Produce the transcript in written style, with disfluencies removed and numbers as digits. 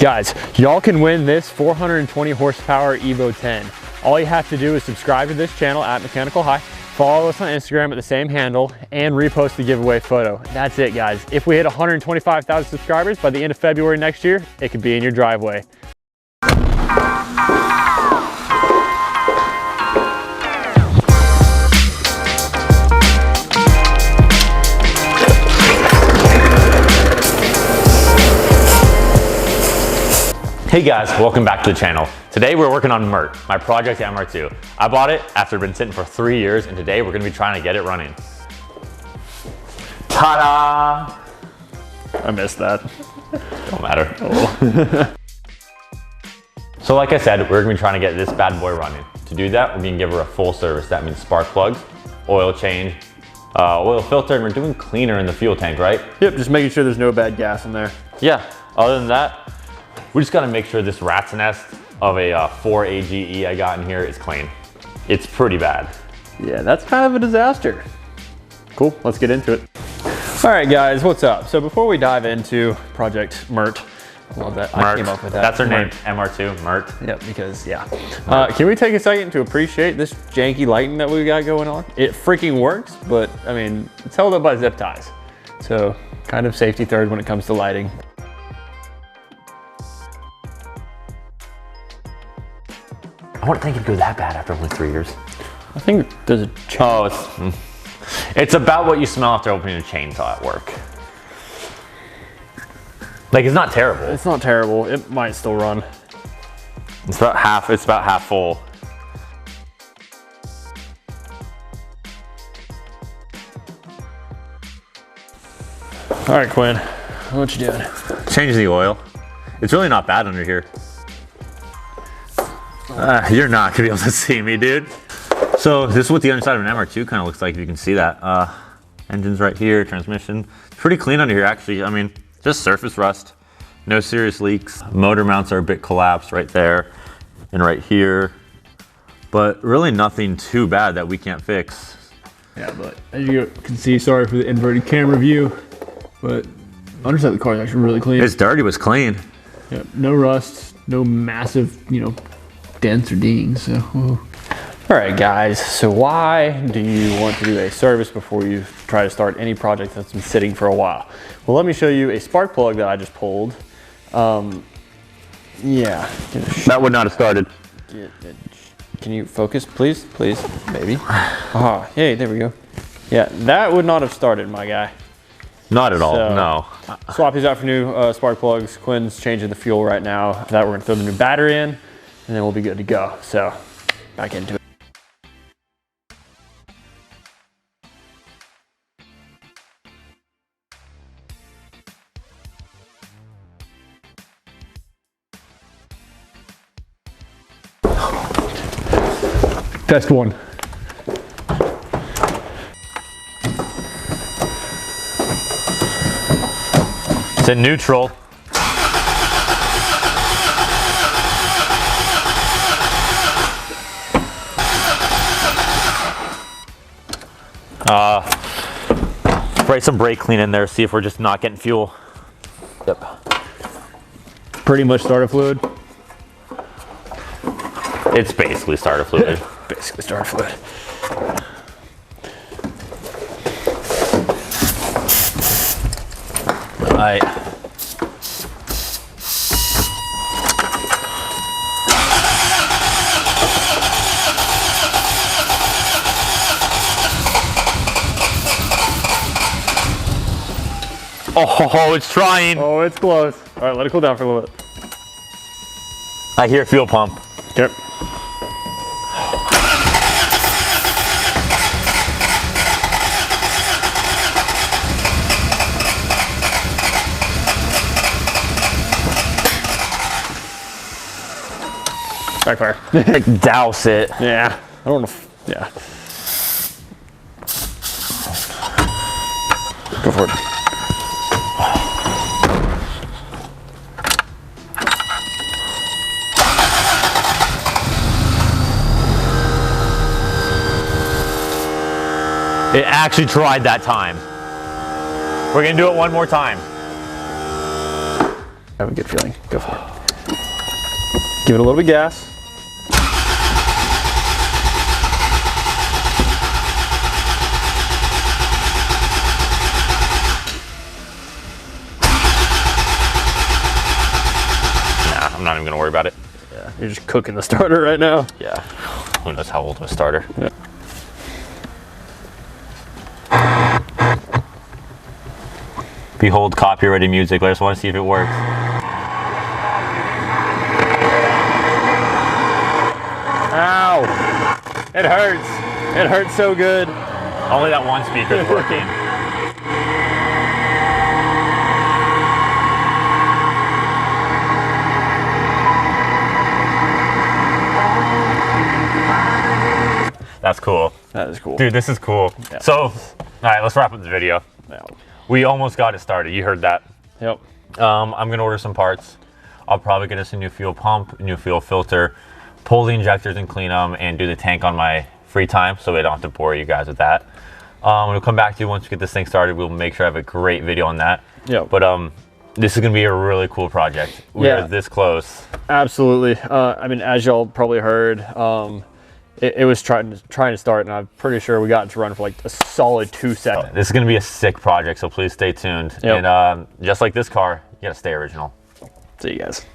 Guys, y'all can win this 420 horsepower Evo 10. All you have to do is subscribe to this channel at Mechanical High, follow us on Instagram at the same handle, and repost the giveaway photo. That's it, guys. If we hit 125,000 subscribers by the end of February next year, it could be in your driveway. Hey guys, welcome back to the channel. Today we're working on MR2, my project MR2. I bought it after it's been sitting for 3 years, and today we're gonna be trying to get it running. Ta-da! I missed that. Don't matter. Oh. So like I said, we're gonna be trying to get this bad boy running. To do that, we're gonna give her a full service. That means spark plugs, oil change, oil filter, and we're doing cleaner in the fuel tank, right? Yep, just making sure there's no bad gas in there. Yeah, other than that, we just gotta make sure this rat's nest of a 4 AGE I got in here is clean. It's pretty bad. Yeah, that's kind of a disaster. Cool, let's get into it. All right, guys, what's up? So before we dive into Project MR2, I love that, I came up with that. That's her name, MR2, MR2. Yep, because, yeah. Can we take a second to appreciate this janky lighting that we got going on? It freaking works, but I mean, it's held up by zip ties. So kind of safety third when it comes to lighting. I wouldn't think it'd go that bad after only 3 years. I think there's a chance. Oh, it's about what you smell after opening a chainsaw at work. Like, it's not terrible. It's not terrible. It might still run. It's about half full. All right, Quinn, what you doing? Change the oil. It's really not bad under here. You're not gonna be able to see me, dude. So this is what the underside of an MR2 kind of looks like, if you can see that. Engine's right here, transmission. It's pretty clean under here, actually. I mean, just surface rust, no serious leaks. Motor mounts are a bit collapsed right there and right here, but really nothing too bad that we can't fix. Yeah, but as you can see, sorry for the inverted camera view, but underside of the car is actually really clean. It's dirty, was clean. Yep, no rust, no massive, dents or dings, so. Whoa. All right, guys, so why do you want to do a service before you try to start any project that's been sitting for a while? Well, let me show you a spark plug that I just pulled. Yeah. That would not have started. Can you focus, please? Please, maybe. Ah, hey, there we go. Yeah, that would not have started, my guy. Not at all, no. Swap these out for new spark plugs. Quinn's changing the fuel right now. For that, we're gonna throw the new battery in, and then we'll be good to go. So, back into it. Test one. It's in neutral. Spray some brake clean in there, see if we're just not getting fuel. Yep. Pretty much starter fluid. It's basically starter fluid. Basically starter fluid. All right. Oh, it's trying. Oh, it's close. All right, let it cool down for a little bit. I hear fuel pump. Yep. Backfire. Like, douse it. Yeah. I don't know if, yeah. Go for it. It actually tried that time. We're gonna do it one more time. I have a good feeling. Go for it. Give it a little bit of gas. Nah, I'm not even gonna worry about it. Yeah, you're just cooking the starter right now. Yeah, who knows how old of a starter. Yeah. Behold copyrighted music. I just want to see if it works. Ow! It hurts. It hurts so good. Only that one speaker is working. That's cool. That is cool. Dude, this is cool. Yeah. So, all right, let's wrap up the video. Yeah. We almost got it started. You heard that. Yep. I'm gonna order some parts. I'll probably get us a new fuel pump, a new fuel filter, pull the injectors and clean them, and do the tank on my free time, so we don't have to bore you guys with that. We'll come back to you once we get this thing started. We'll make sure I have a great video on that. Yeah. But this is gonna be a really cool project. We are this close. Absolutely. I mean, as y'all probably heard, it was trying to start, and I'm pretty sure we got it to run for like a solid 2 seconds. This is gonna be a sick project, so please stay tuned. Yep. And just like this car, you gotta stay original. See you guys.